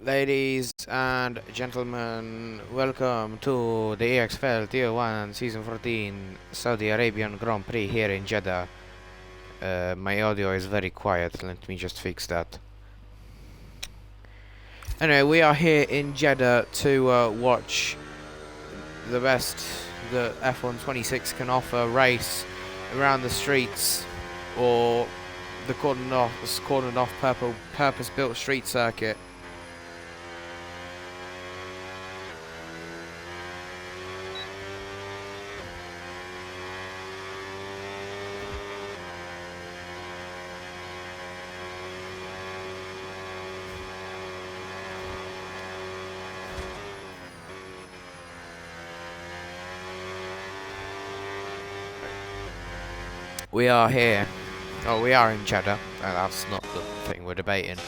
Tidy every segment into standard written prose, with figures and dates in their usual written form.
Ladies and gentlemen, welcome to the EXFL T1 Season 14 Saudi Arabian Grand Prix here in Jeddah. My audio is very quiet, let me just fix that. Anyway, we are here in Jeddah to watch the best the F126 can offer race around the streets, or the cordoned off purpose-built street circuit. We are here. Oh, we are in Jeddah. That's not the thing we're debating.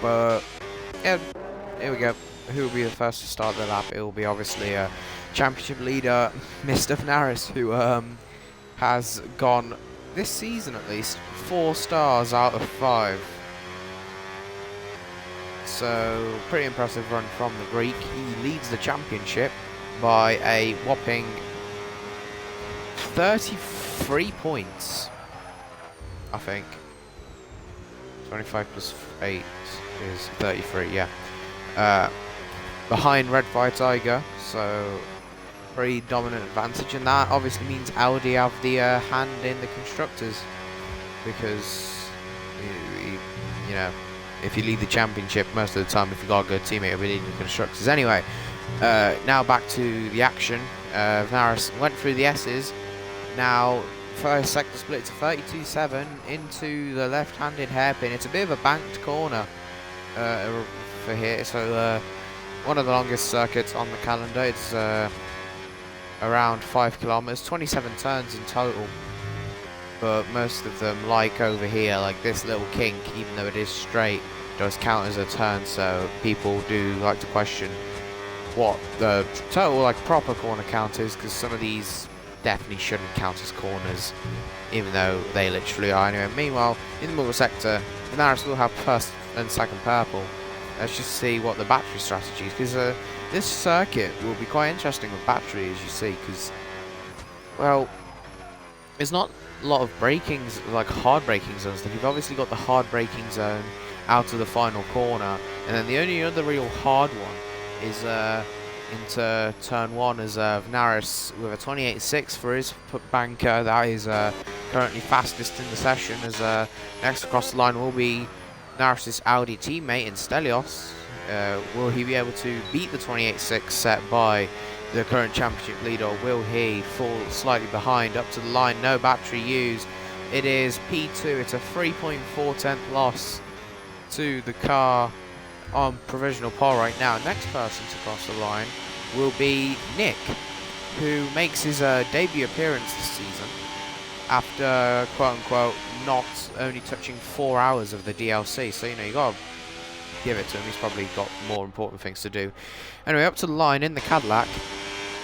But, yeah, here we go. Who will be the first to start the lap? It will be obviously championship leader, Mr. Fnaris, who has gone, this season at least, 4 stars out of 5. So, pretty impressive run from the Greek. He leads the championship by a whopping 33 points, I think. 25 plus 8 is 33, yeah. Behind Red Fire Tiger, so pretty dominant advantage, and that obviously means Audi have the hand in the constructors, because you know, if you lead the championship, most of the time, if you got a good teammate, you'll be leading the constructors anyway. Now back to the action. Fnaris went through the S's. Now, first sector split to 32.7 into the left-handed hairpin. It's a bit of a banked corner for here. So, one of the longest circuits on the calendar. It's around 5 kilometers, 27 turns in total. But most of them, like over here, like this little kink, even though it is straight, does count as a turn. So people do like to question what the total, like, proper corner count is, because some of these definitely shouldn't count as corners, even though they literally are anyway. Meanwhile, in the middle sector, Fnaris will have first and second purple. Let's just see what the battery strategy is, because this circuit will be quite interesting with battery, as you see, because, well, there's not a lot of braking, like hard braking zones. You've obviously got the hard braking zone out of the final corner, and then the only other real hard one is into turn 1 as Fnaris with a 28.6 for his banker. That is currently fastest in the session, as next across the line will be Fnaris' Audi teammate in Stelios. Will he be able to beat the 28.6 set by the current championship leader, or will he fall slightly behind? Up to the line, no battery used. It is P2, it's a 3.4 loss to the car on provisional pole right now. Next person to cross the line will be Nick, who makes his debut appearance this season after, quote-unquote, not only touching 4 hours of the DLC. So, you know, you gotta give it to him. He's probably got more important things to do. Anyway, up to the line in the Cadillac.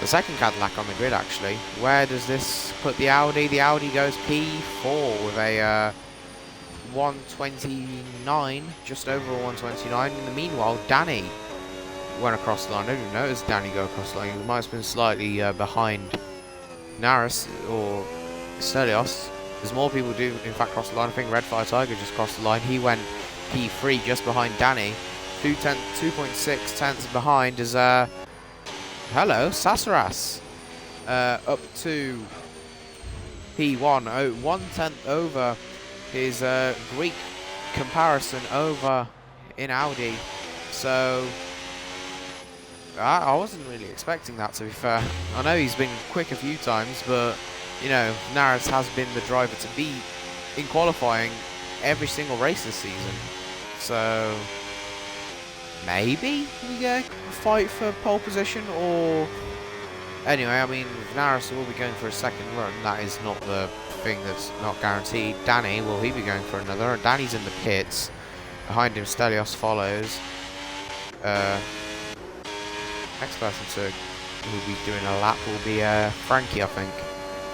The second Cadillac on the grid, actually. Where does this put the Audi? The Audi goes P4 with a 129, just over 129. In the meanwhile, Danny went across the line. I didn't notice Danny go across the line. He might have been slightly behind Fnaris or Stelios. There's more people do, in fact, cross the line. I think Red Fire Tiger just crossed the line. He went P3 just behind Danny. 2.6 tenths behind is hello, Sasaras. Up to P1, 1 tenth over his Greek comparison over in Audi. So I wasn't really expecting that, to be fair. I know he's been quick a few times, but, you know, Fnaris has been the driver to beat in qualifying every single race this season. So maybe we get a fight for pole position, or anyway, I mean, Fnaris will be going for a second run. That is not the thing that's not guaranteed. Danny, will he be going for another? Danny's in the pits. Behind him, Stelios follows. Next person to who will be doing a lap will be Frankie, I think.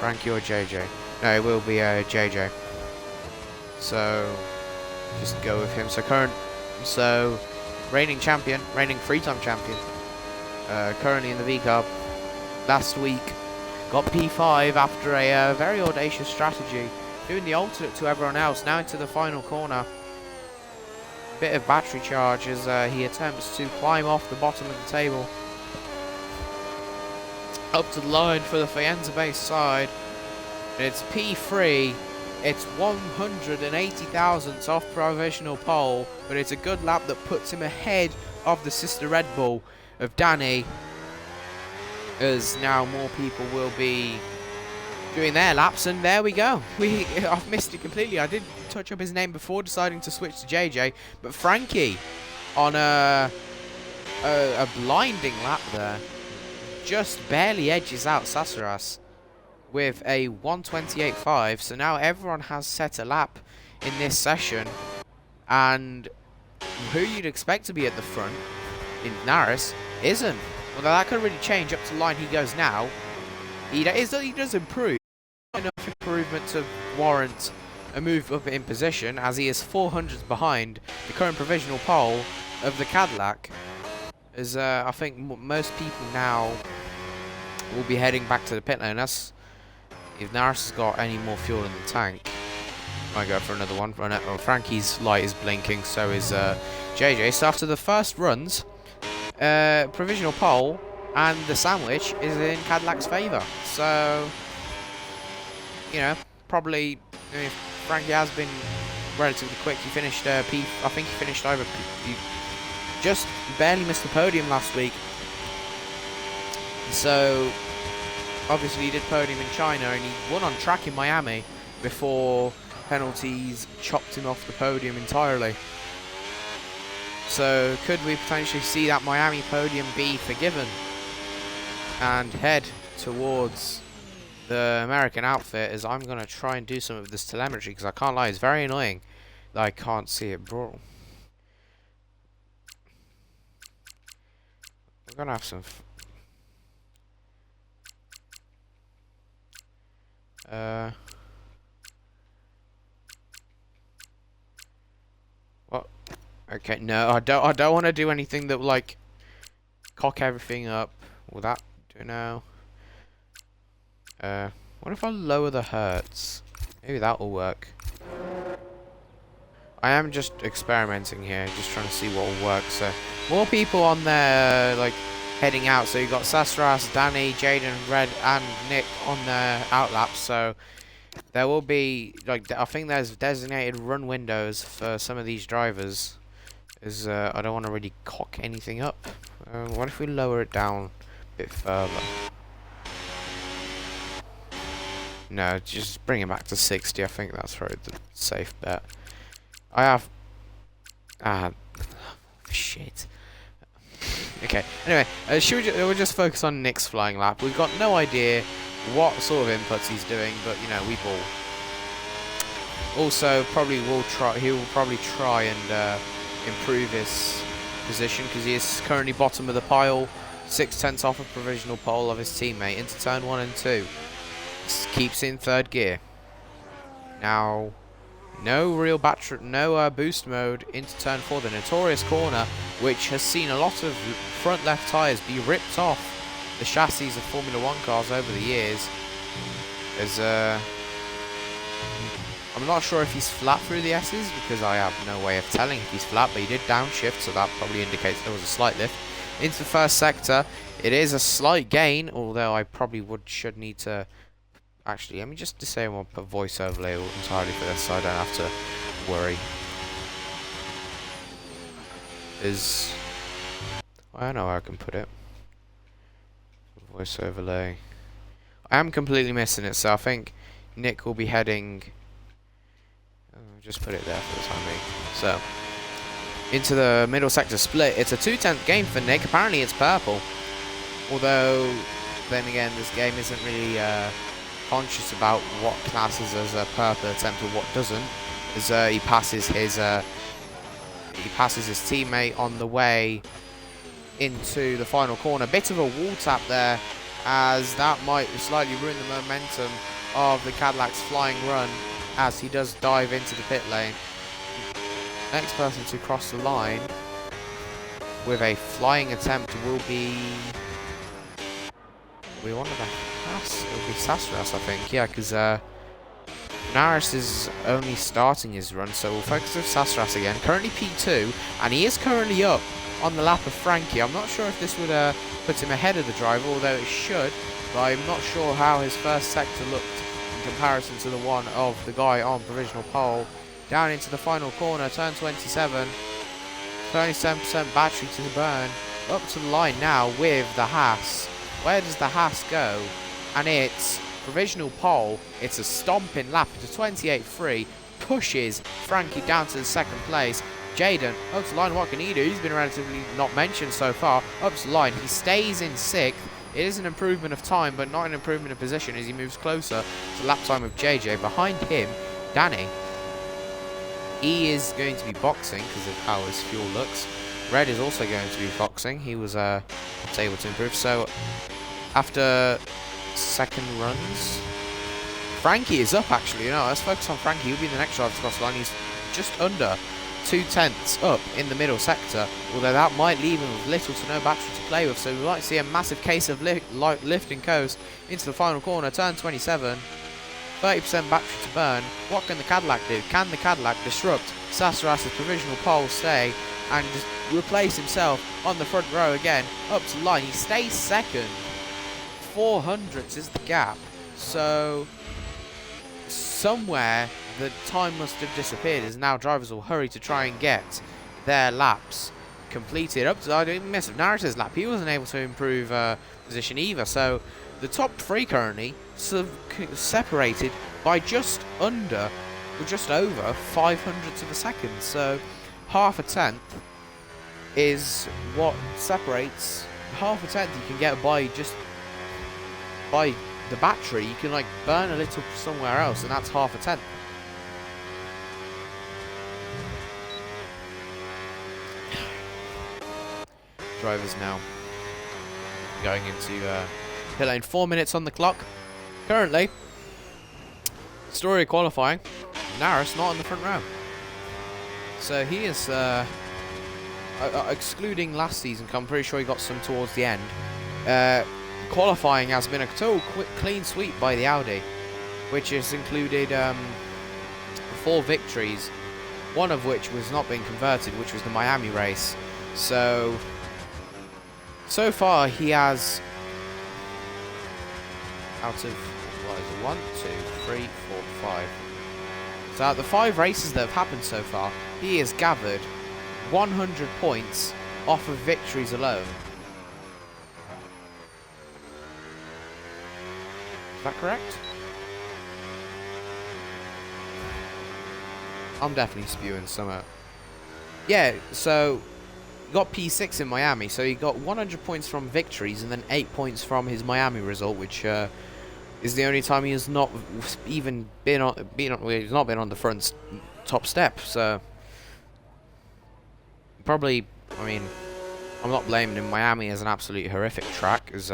Frankie or JJ. No, it will be JJ. So just go with him. So current So, reigning champion, reigning three-time champion, currently in the V-Carb. Last week, got P5 after a very audacious strategy, doing the alternate to everyone else. Now into the final corner. Bit of battery charge as he attempts to climb off the bottom of the table. Up to the line for the Faenza base side. And it's P3. It's 180 thousandths off provisional pole, but it's a good lap that puts him ahead of the sister Red Bull of Danny, as now more people will be doing their laps. And there we go. I've missed it completely. I did touch up his name before deciding to switch to JJ, but Frankie on a blinding lap there just barely edges out Sasaras with a 128.5. So now everyone has set a lap in this session, and who you'd expect to be at the front in Naris isn't. Although that could really change. Up to the line he goes now. He does improve. Enough improvement to warrant a move up in position, as he is 400s behind the current provisional pole of the Cadillac. As I think most people now will be heading back to the pit lane. That's if Naris has got any more fuel in the tank. Might go for another one. Oh, Frankie's light is blinking, so is JJ. So after the first runs, provisional pole and the sandwich is in Cadillac's favour. So, you know, probably Frankie has been relatively quick. He finished I think he finished over. He just barely missed the podium last week. So obviously he did podium in China, and he won on track in Miami before penalties chopped him off the podium entirely. So could we potentially see that Miami podium be forgiven and head towards the American outfit, as I'm going to try and do some of this telemetry, because I can't lie, it's very annoying that I can't see it, bro. We're going to have some... What? Okay, no, I don't want to do anything that will, like, cock everything up. Will that do now? What if I lower the hertz? Maybe that will work. I am just experimenting here, just trying to see what will work. So, more people on there, like, heading out. So you've got Sasras, Danny, Jaden, Red, and Nick on their outlaps. So there will be, like, I think there's designated run windows for some of these drivers. Is I don't want to really cock anything up. What if we lower it down a bit further? No, just bring it back to 60. I think that's probably the safe bet. I have... shit. Okay, anyway, we'll just focus on Nick's flying lap. We've got no idea what sort of inputs he's doing, but, you know, we ball. Also, he will probably try and improve his position, because he is currently bottom of the pile, 6/10 off a provisional pole of his teammate into turn 1 and 2. Keeps in third gear. Now, no real battery, no boost mode into turn 4, the notorious corner, which has seen a lot of front left tyres be ripped off the chassis of Formula 1 cars over the years. As I'm not sure if he's flat through the S's, because I have no way of telling if he's flat, but he did downshift, so that probably indicates there was a slight lift. Into the first sector, it is a slight gain, although I probably should need to... Actually, let me just disable my voice overlay entirely for this, so I don't have to worry. I don't know where I can put it. Voice overlay. I am completely missing it, so I think Nick will be heading... just put it there for the time being. So, into the middle sector split. It's a 2/10 game for Nick. Apparently it's purple. Although, then again, this game isn't really... conscious about what classes as a purple attempt or what doesn't, as he passes his teammate on the way into the final corner. Bit of a wall tap there, as that might slightly ruin the momentum of the Cadillac's flying run, as he does dive into the pit lane. next person to cross the line with a flying attempt will be one of the Haas. It'll be Sassras, I think. Yeah, because Naris is only starting his run, so we'll focus with Sassras again. Currently P2, and he is currently up on the lap of Frankie. I'm not sure if this would put him ahead of the driver, although it should, but I'm not sure how his first sector looked in comparison to the one of the guy on provisional pole. Down into the final corner, turn 27, 37% battery to the burn, up to the line now with the Haas. Where does the Haas go? And it's provisional pole. It's a stomping lap to 28.3, pushes Frankie down to the second place. Jaden up to the line. What can he do? He's been relatively not mentioned so far. Up to the line. He stays in 6th. It is an improvement of time, but not an improvement of position as he moves closer to lap time of JJ. Behind him, Danny. He is going to be boxing because of how his fuel looks. Red is also going to be boxing. He was able to improve. So after second runs, Frankie is up actually. You know, let's focus on Frankie. He'll be the next driver to cross the line. He's just under 2/10 up in the middle sector, although that might leave him with little to no battery to play with. So we might see a massive case of lift and coast into the final corner. Turn 27, 30% battery to burn. What can the Cadillac do? Can the Cadillac disrupt Sassaras's provisional pole stay and just replace himself on the front row again? Up to the line. He stays second. 400s is the gap. So somewhere the time must have disappeared, as now drivers will hurry to try and get their laps completed. Up to, I didn't miss Naris's lap. He wasn't able to improve position either. So the top 3 currently separated by just under, or just over 500ths of a second. So half a tenth is what separates. Half a tenth you can get by just by the battery. You can like burn a little somewhere else, and that's half a tenth. Drivers now going into pit lane. 4 minutes on the clock. Currently, story of qualifying, Naris not on the front row. So he is, excluding last season, I'm pretty sure he got some towards the end. Qualifying has been a total clean sweep by the Audi, which has included 4 victories, one of which was not being converted, which was the Miami race. So far he has, out of, what is it, 1, 2, 3, 4, 5. So out of the 5 races that have happened so far, he has gathered 100 points off of victories alone. Is that correct? I'm definitely spewing some out. Yeah, so got P6 in Miami, so he got 100 points from victories and then 8 points from his Miami result, which is the only time he has not even been on. He's not been on the front top step. So probably, I mean, I'm not blaming him. Miami is an absolutely horrific track, as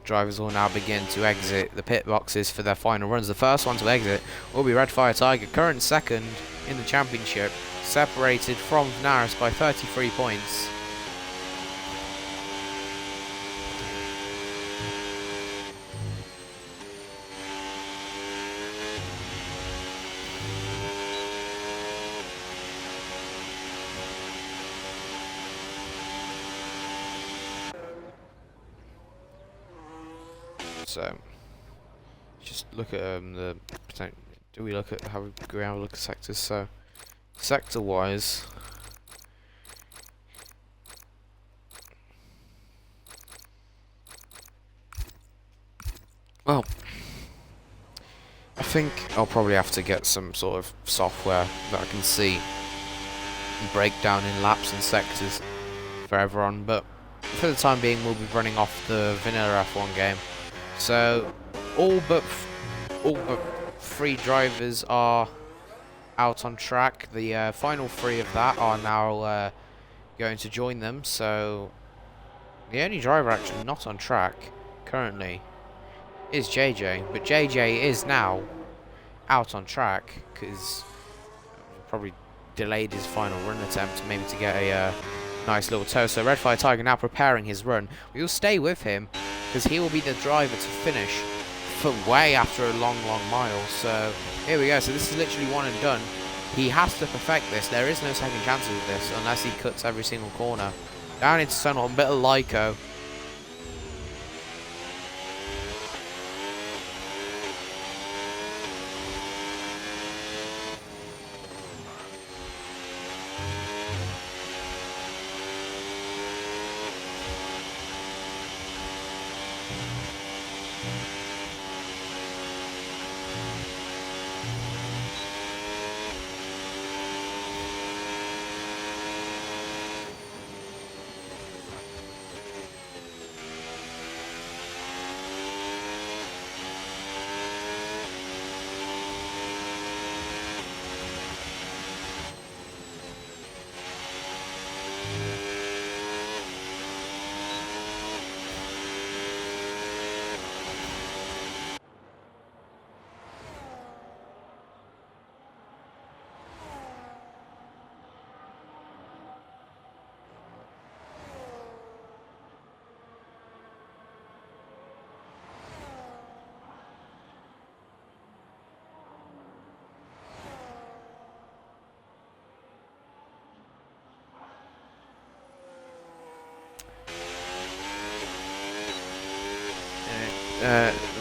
drivers will now begin to exit the pit boxes for their final runs. The first one to exit will be Red Fire Tiger, current second in the championship, separated from Naris by 33 points. So, just look at the potential. Do we look at how we go around? Look at sectors. So, sector-wise, well, I think I'll probably have to get some sort of software that I can see and break down in laps and sectors for everyone. But for the time being, we'll be running off the vanilla F1 game. So all but 3 drivers are out on track. The final 3 of that are now going to join them. So the only driver actually not on track currently is JJ, but JJ is now out on track because probably delayed his final run attempt, maybe to get a nice little tow. So Red Fire Tiger now preparing his run. We will stay with him because he will be the driver to finish for way after a long mile. So here we go. So this is literally one and done. He has to perfect this. There is no second chances with this unless he cuts every single corner. Down into Sunwell, a bit of Lyco.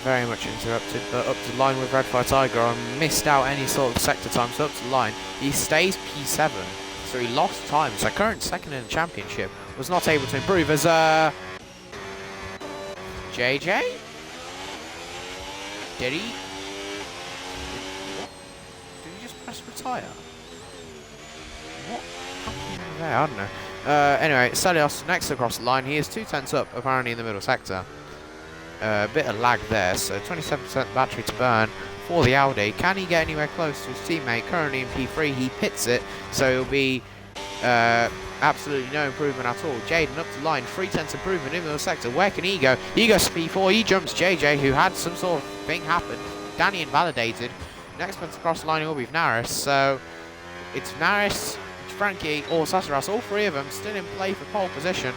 Very much interrupted, but up to line with Red Fire Tiger. I missed out any sort of sector time, so up to line. He stays P7, so he lost time. So current second in the championship was not able to improve as JJ? Did he? What? Did he just press retire? What happened there? I don't know. Anyway, Stelios next across the line. He is 2/10 up, apparently in the middle sector. A bit of lag there, so 27% battery to burn for the Audi. Can he get anywhere close to his teammate? Currently in P3, he pits it, so it'll be absolutely no improvement at all. Jaden up to line, 3/10 improvement in the middle sector. Where can he go? He goes to P4, he jumps JJ, who had some sort of thing happen. Danny invalidated. Next one's across the line, it will be Vnaris, so it's Vnaris, Frankie, or Sasaras, all three of them still in play for pole position.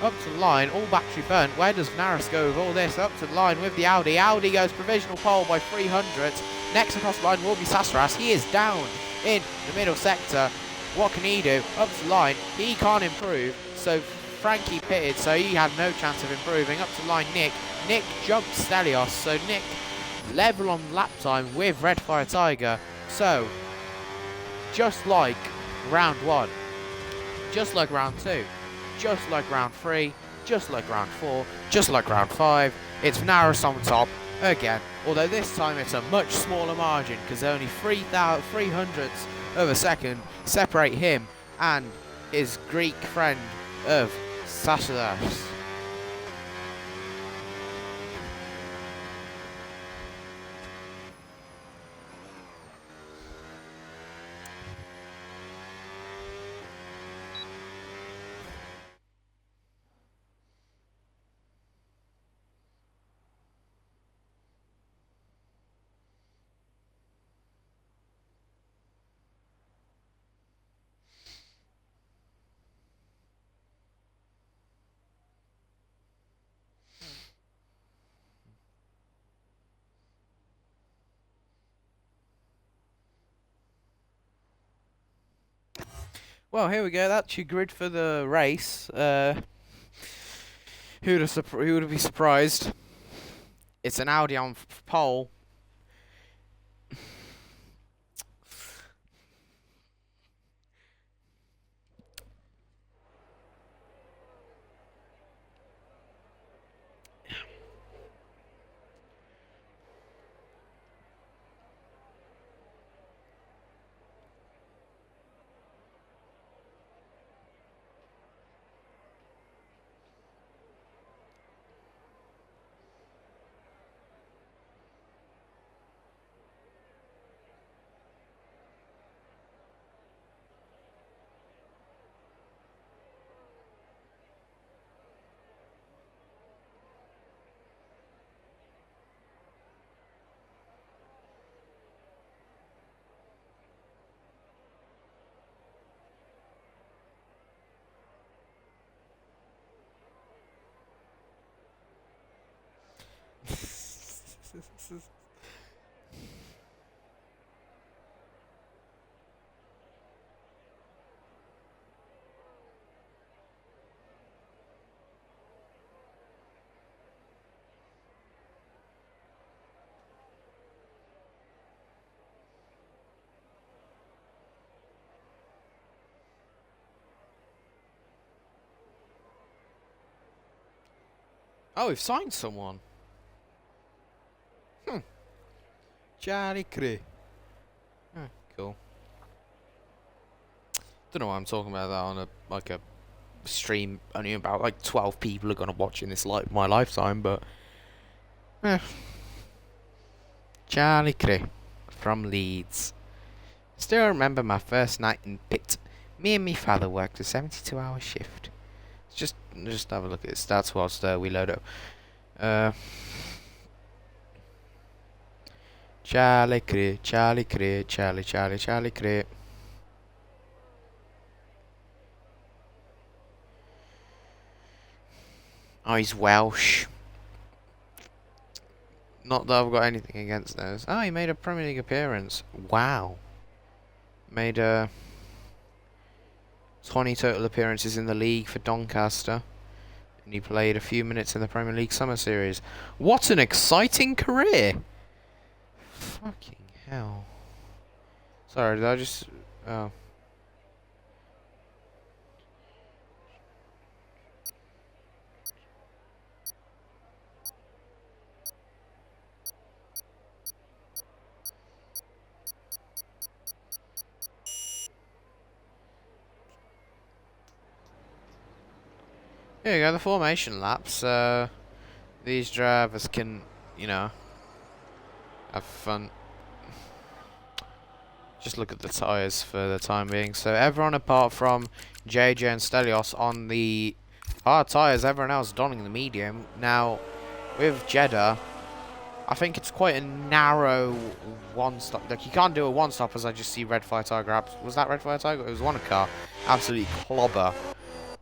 Up to the line, all battery burnt. Where does Vnaris go with all this? Up to the line with the Audi. Audi goes provisional pole by 300. Next across the line will be Sasaras. He is down in the middle sector. What can he do? Up to the line, he can't improve. So Frankie pitted, so he had no chance of improving. Up to the line, Nick. Nick jumps Stelios, so Nick level on lap time with Red Fire Tiger. So, just like round 1, just like round 2, just like round 3, just like round 4, just like round 5, it's Vnaris on top again. Although this time it's a much smaller margin because only 300ths of a second separate him and his Greek friend of Sasaras. Well, here we go. That's your grid for the race. Who would be surprised? It's an Audi on pole. Oh, we've signed someone. Charlie Crew. Cool. Don't know why I'm talking about that on a stream. Only about like 12 people are gonna watch in this my lifetime, but Charlie Crew from Leeds. Still remember my first night in pit. Me and me father worked a 72-hour shift. Just have a look at his stats whilst we load up. Charlie Crew, Charlie Crew, Charlie Crew. Oh, he's Welsh. Not that I've got anything against those. Oh, he made a Premier League appearance. Wow. Made 20 total appearances in the league for Doncaster. And he played a few minutes in the Premier League Summer Series. What an exciting career! Fucking hell. Sorry, did I just... Oh. Here you go, the formation laps. These drivers can, you know, have fun. Just look at the tyres for the time being. So everyone apart from JJ and Stelios on the hard tyres, everyone else donning the medium. Now, with Jeddah, I think it's quite a narrow one-stop. Like, you can't do a one-stop as I just see Red Fire Tiger. Was that Red Fire Tiger? It was one car. Absolutely clobber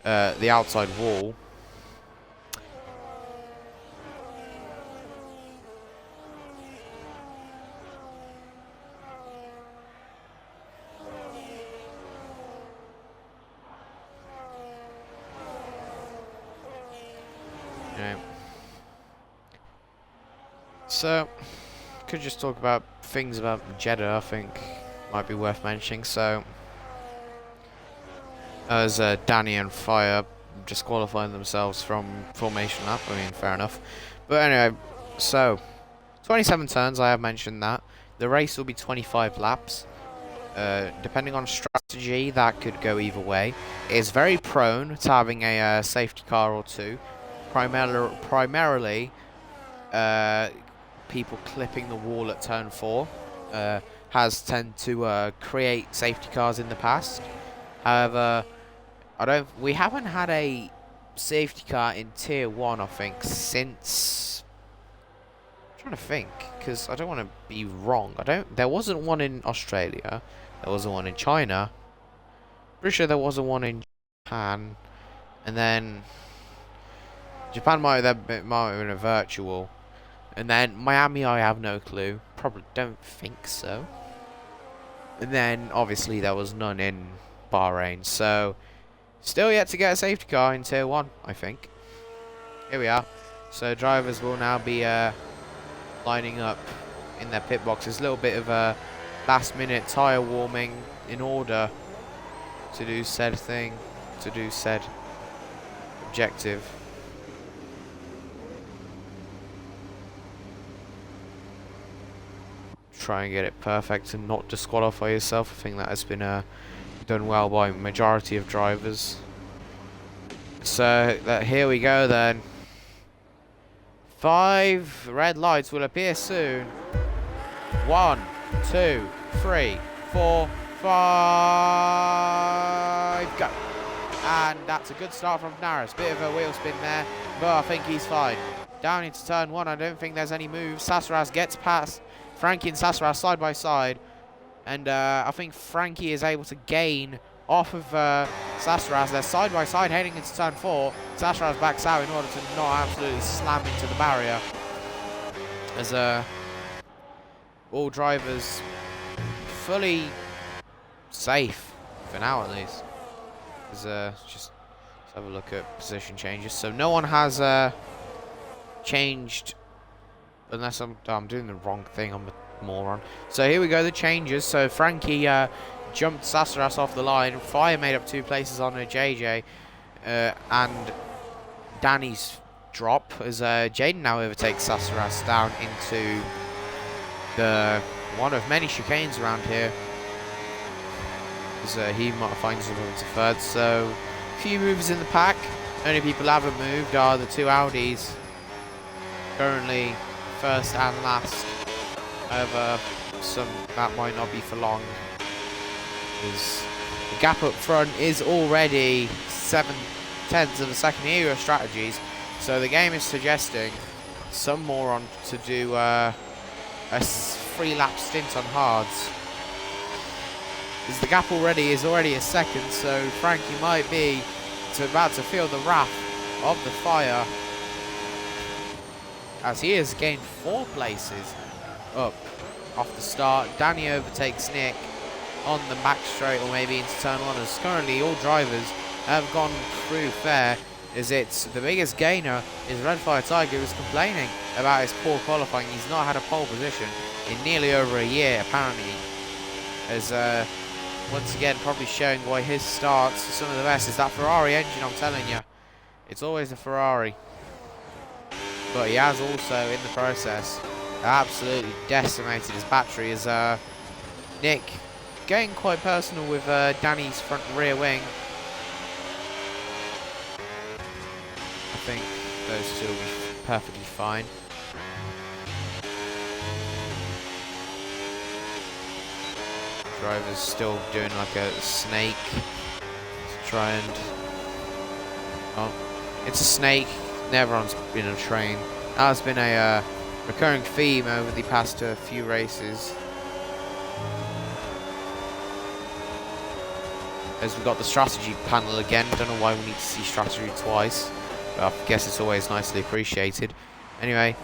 the outside wall. So, could just talk about things about Jeddah, I think might be worth mentioning. So, as Danny and Fire disqualifying themselves from formation lap, I mean, fair enough. But anyway, so 27 turns, I have mentioned that. The race will be 25 laps. Depending on strategy, that could go either way. It is very prone to having a safety car or two. Primarily, people clipping the wall at turn 4 has tended to create safety cars in the past. However, we haven't had a safety car in Tier 1, I think, since... I'm trying to think, because I don't want to be wrong. There wasn't one in Australia. There wasn't one in China. Pretty sure there wasn't one in Japan. And then... Japan might have been a virtual. And then Miami, I have no clue. Probably don't think so. And then, obviously, there was none in Bahrain. So, still yet to get a safety car in Tier 1, I think. Here we are. So, drivers will now be lining up in their pit boxes. A little bit of a last-minute tyre warming in order to do said thing, to do said objective. Try and get it perfect and not disqualify yourself. I think that has been done well by majority of drivers. So here we go then. 5 red lights will appear soon. 1, 2, 3, 4, 5, go. And that's a good start from Naris. Bit of a wheel spin there, but I think he's fine. Down into turn 1, I don't think there's any moves. Sasaras gets past Frankie and Sasaras side by side. And I think Frankie is able to gain off of Sasaras. They're side by side heading into turn 4. Sasaras backs out in order to not absolutely slam into the barrier. As all drivers fully safe for now, at least. Just have a look at position changes. So no one has changed, unless I'm doing the wrong thing. I'm a moron. So here we go, the changes. So Frankie jumped Sasaras off the line. Fire made up 2 places on a JJ, and Danny's drop as Jaden now overtakes Sasaras down into the one of many chicanes around here. As he finds himself into 3rd. So a few movers in the pack. Only people who haven't moved are the 2 Audis. Currently 1st and last. However, that might not be for long. As the gap up front is already 7/10 of a second here of strategies. So the game is suggesting some moron to do a 3-lap stint on hards. As the gap is already a second, so Frankie might be about to feel the wrath of the fire, as he has gained 4 places up off the start. Danny overtakes Nick on the back straight, or maybe into turn 1, as currently all drivers have gone through fair. As it's the biggest gainer is Red Fire Tiger, who's complaining about his poor qualifying. He's not had a pole position in nearly over a year, apparently. As once again, probably showing why his starts are some of the best. Is that Ferrari engine, I'm telling you. It's always a Ferrari. But he has also, in the process, absolutely decimated his battery. As Nick getting quite personal with Danny's front and rear wing. I think those 2 will be perfectly fine. Driver's still doing like a snake to try and... Oh, it's a snake. Never on been a train. That has been a recurring theme over the past few races. As we've got the strategy panel again. Don't know why we need to see strategy twice. But I guess it's always nicely appreciated. Anyway,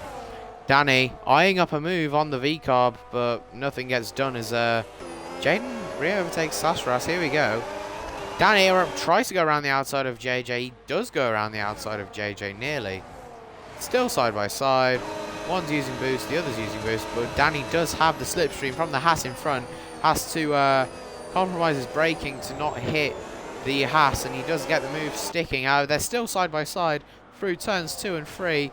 Danny eyeing up a move on the V-carb, but nothing gets done as Jaden re-overtakes Sasaras. Here we go. Danny tries to go around the outside of JJ. He does go around the outside of JJ nearly. Still side by side. One's using boost, the other's using boost, but Danny does have the slipstream from the Haas in front. Has to compromise his braking to not hit the Haas, and he does get the move sticking. They're still side by side through turns 2 and 3.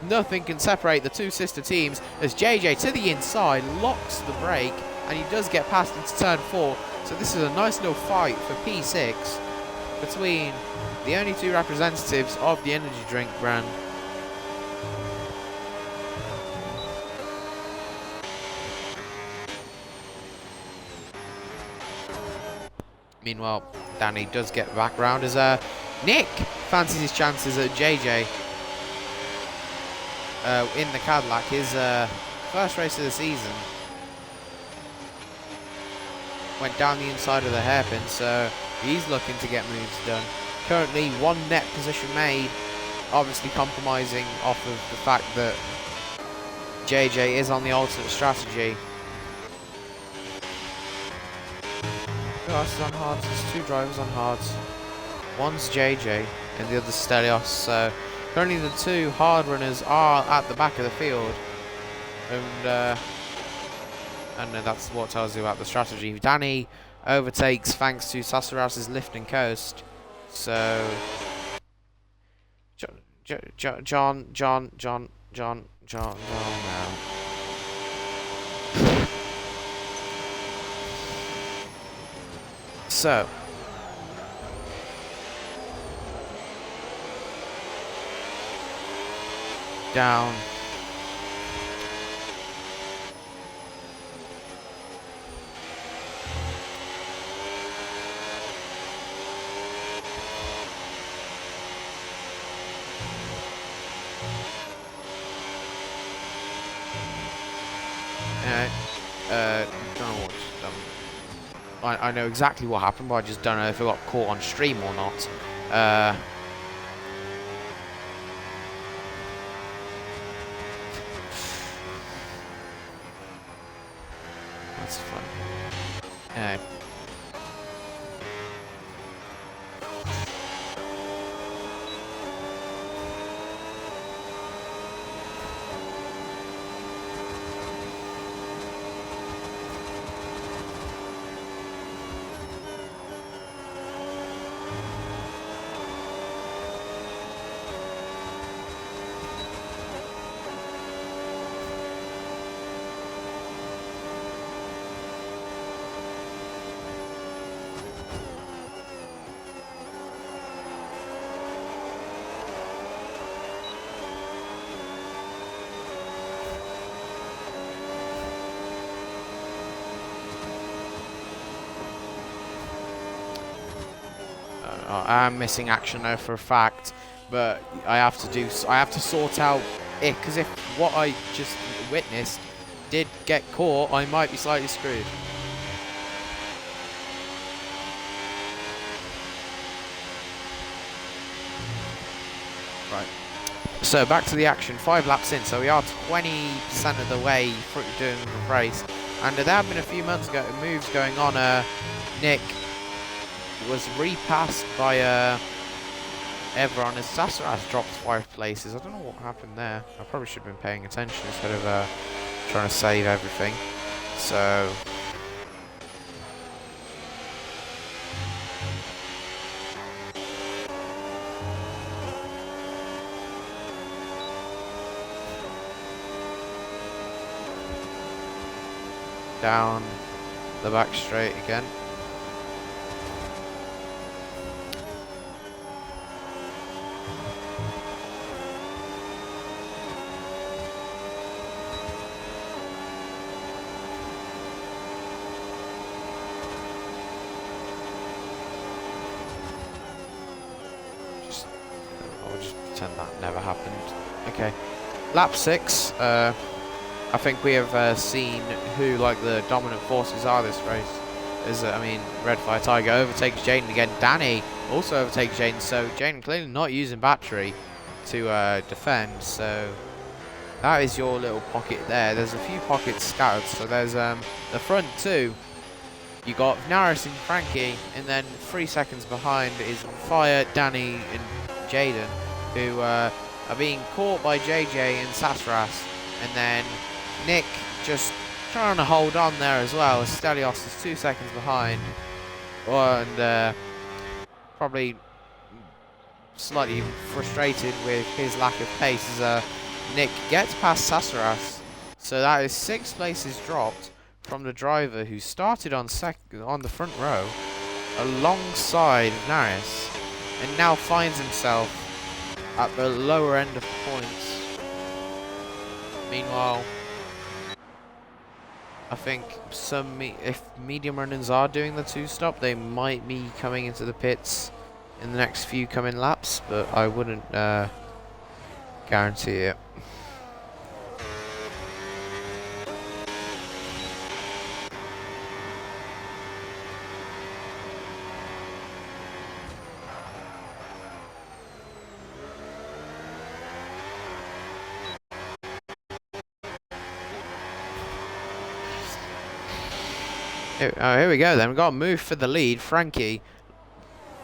Nothing can separate the 2 sister teams as JJ to the inside locks the brake, and he does get past into turn 4. So this is a nice little fight for P6 between the only 2 representatives of the energy drink brand. Meanwhile, Danny does get back round as Nick fancies his chances at JJ in the Cadillac. His first race of the season went down the inside of the hairpin, so he's looking to get moves done. Currently 1 net position made, obviously compromising off of the fact that JJ is on the alternate strategy. Who else is on hards? There's 2 drivers on hards. One's JJ and the other's Stelios. So currently the 2 hard runners are at the back of the field, and that's what tells you about the strategy. Danny overtakes thanks to Sasaras' lift and coast. So John now. So down. Don't know what's I know exactly what happened, but I just don't know if it got caught on stream or not. That's fun. Anyway. I'm missing action now for a fact, but I have to sort out it, because if what I just witnessed did get caught, I might be slightly screwed. Right. So back to the action, 5 laps in, so we are 20% of the way through doing the race, and there have been a few moves going on. Nick was repassed by everyone as Sasaras dropped 5 places. I don't know what happened there. I probably should have been paying attention instead of trying to save everything. So down the back straight again. That never happened. Okay, lap 6. I think we have seen who the dominant forces are this race. I mean, Red Fire Tiger overtakes Jaden again. Danny also overtakes Jaden. So Jaden clearly not using battery to defend. So that is your little pocket there. There's a few pockets scattered. So there's the front 2. You got Naris and Frankie, and then 3 seconds behind is Fire, Danny, and Jaden, who are being caught by JJ and Sasaras, and then Nick just trying to hold on there as well. Stelios is 2 seconds behind, and probably slightly frustrated with his lack of pace as Nick gets past Sasaras. So that is 6 places dropped from the driver who started on the front row alongside Naris, and now finds himself at the lower end of the points. Meanwhile, I think if medium runners are doing the 2-stop, they might be coming into the pits in the next few coming laps, but I wouldn't guarantee it. Here we go then. We've got a move for the lead. Frankie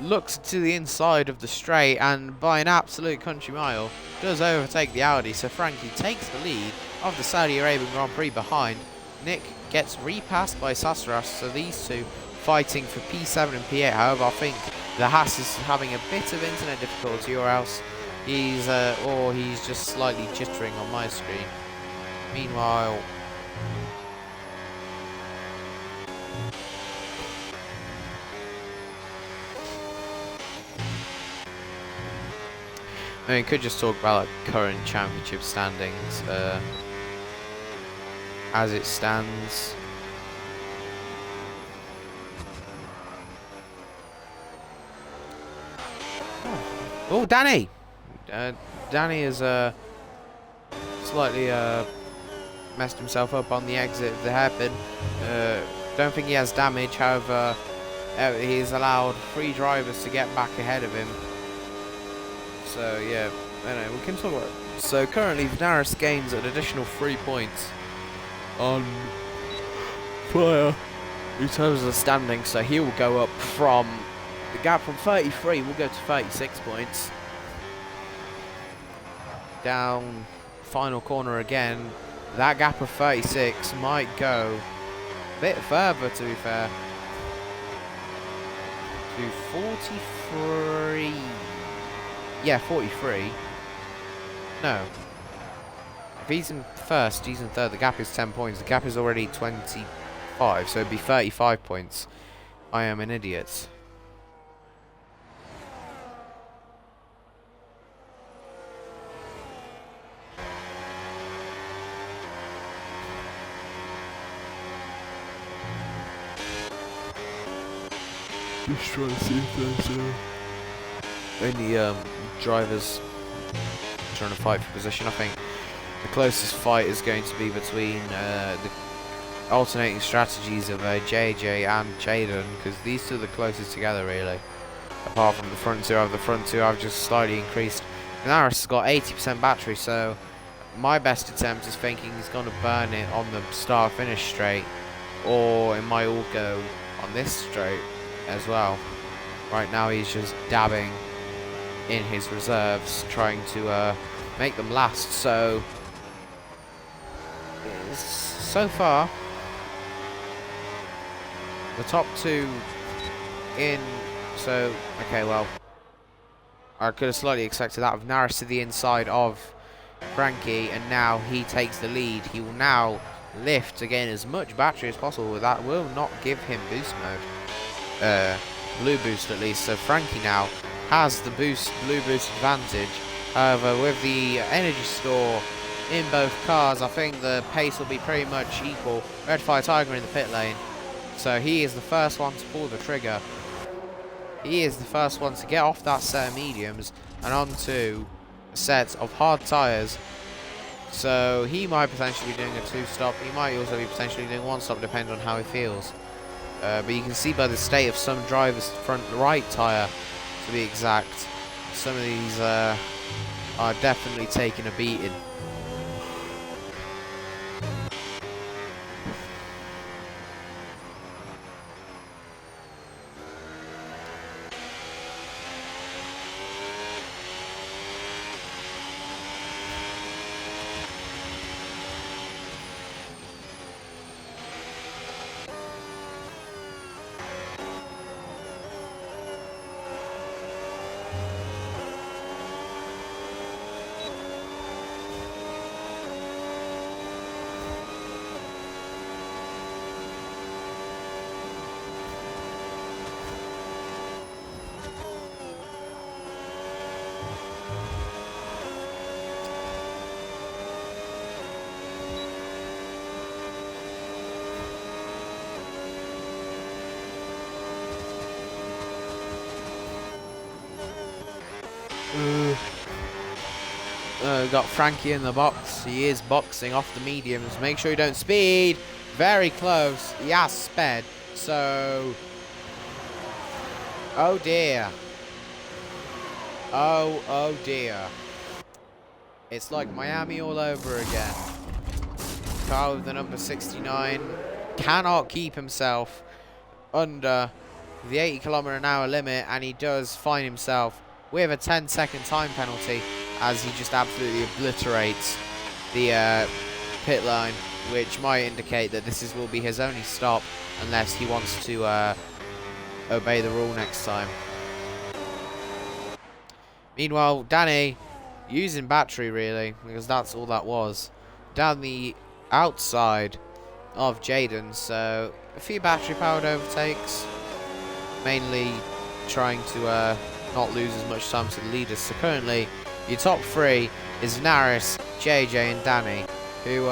looks to the inside of the straight, and by an absolute country mile does overtake the Audi. So Frankie takes the lead of the Saudi Arabian Grand Prix behind. Nick gets repassed by Sasaras, so these two fighting for P7 and P8. However, I think the Haas is having a bit of internet difficulty, or else he's just slightly jittering on my screen. Meanwhile, I mean, could just talk about current championship standings as it stands. Oh, Danny! Danny has slightly messed himself up on the exit of the hairpin. Don't think he has damage, however, he's allowed 3 drivers to get back ahead of him. So yeah, anyway, we can talk about it. So currently Vinaris gains an additional 3 points on fire in terms of the standing, so he will go up from the gap from 33 will go to 36 points. Down final corner again, that gap of 36 might go a bit further, to be fair, to 43. Yeah, 43. No. If he's in first, he's in third. The gap is 10 points. The gap is already 25, so it'd be 35 points. I am an idiot. Just trying to see if there's any drivers trying to fight for position. I think the closest fight is going to be between the alternating strategies of JJ and Jaden, because these two are the closest together, really. Apart from the front two, I've just slightly increased. Naris has got 80% battery, so my best attempt is thinking he's going to burn it on the start-finish straight, or it might all go on this straight as well. Right now he's just dabbing in his reserves, trying to make them last. So far the top two in. So okay, well, I could have slightly expected that, with Naris to the inside of Frankie, and now he takes the lead. He will now lift to gain as much battery as possible. That will not give him boost mode, blue boost at least. So Frankie now has the blue boost advantage. However, with the energy score in both cars, I think the pace will be pretty much equal. Red Fire Tiger in the pit lane, so he is the first one to pull the trigger. He is the first one to get off that set of mediums and onto a set of hard tyres. So he might potentially be doing a 2-stop. He might also be potentially doing 1-stop, depending on how he feels. But you can see by the state of some drivers' front right tyre, to be exact, some of these are definitely taking a beating. Got Frankie in the box. He is boxing off the mediums. Make sure you don't speed. Very close. He has sped. So, oh dear. Oh dear. It's like Miami all over again. Car with the number 69 cannot keep himself under the 80km/h limit, and he does find himself with a 10-second time penalty, as he just absolutely obliterates the pit line, which might indicate that this will be his only stop, unless he wants to obey the rule next time. Meanwhile, Danny, using battery really, because that's all that was, down the outside of Jaden, so a few battery powered overtakes, mainly trying to not lose as much time to the leaders. So currently your top three is Naris, JJ and Danny, who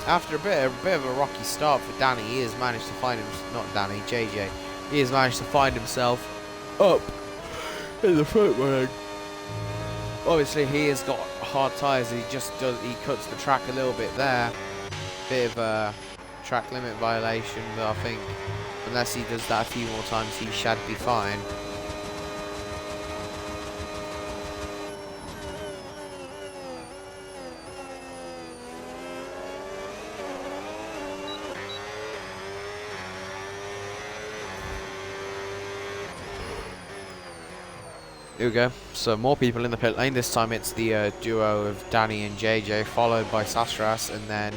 after a bit of a rocky start for Danny, he has managed to find JJ, he has managed to find himself up in the front running. Obviously he has got hard tyres, he cuts the track a little bit there, bit of a track limit violation, but I think unless he does that a few more times, he should be fine. Here we go. So more people in the pit lane. This time it's the duo of Danny and JJ, followed by Sastras, and then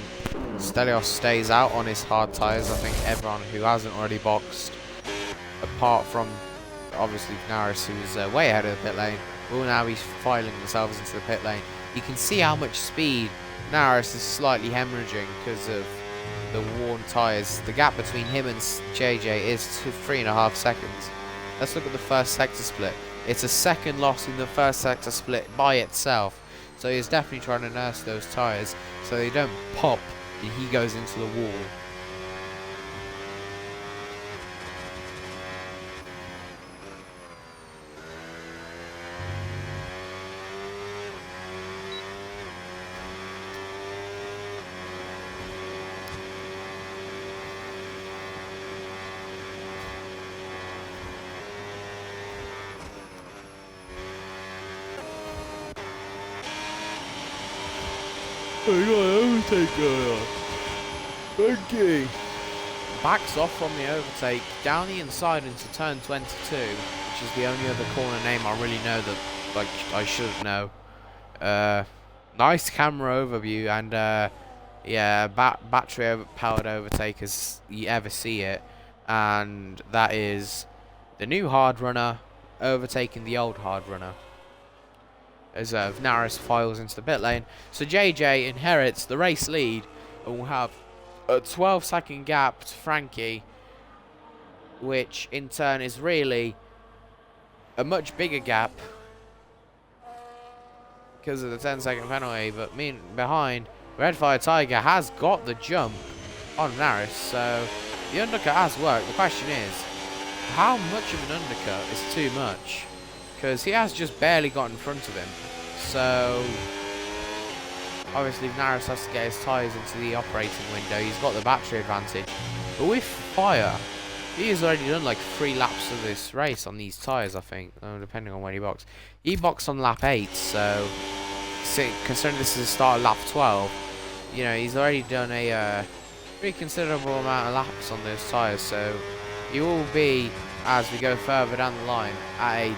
Stelios stays out on his hard tyres. I think everyone who hasn't already boxed, apart from obviously Naris, who's way ahead of the pit lane, will now be filing themselves into the pit lane. You can see how much speed Naris is slightly hemorrhaging because of the worn tyres. The gap between him and JJ is 3.5 seconds. Let's look at the first sector split. It's a second loss in the first sector split by itself. So he's definitely trying to nurse those tyres so they don't pop and he goes into the wall. Okay. Backs off from the overtake down the inside into turn 22, which is the only other corner name I really know that I should know. Nice camera overview and yeah, battery powered overtake as you ever see it, and that is the new hard runner overtaking the old hard runner. As Naris files into the pit lane. So JJ inherits the race lead and will have a 12-second gap to Frankie, which in turn is really a much bigger gap because of the 10-second penalty. But behind, Redfire Tiger has got the jump on Naris, so the undercut has worked. The question is, how much of an undercut is too much? Because he has just barely got in front of him. So obviously Naris has to get his tyres into the operating window. He's got the battery advantage. But with Fire, he has already done like 3 laps of this race on these tyres, I think, depending on when he boxed. He boxed on lap 8, so considering this is the start of lap 12, you know, he's already done a pretty considerable amount of laps on those tyres. So he will be, as we go further down the line, at a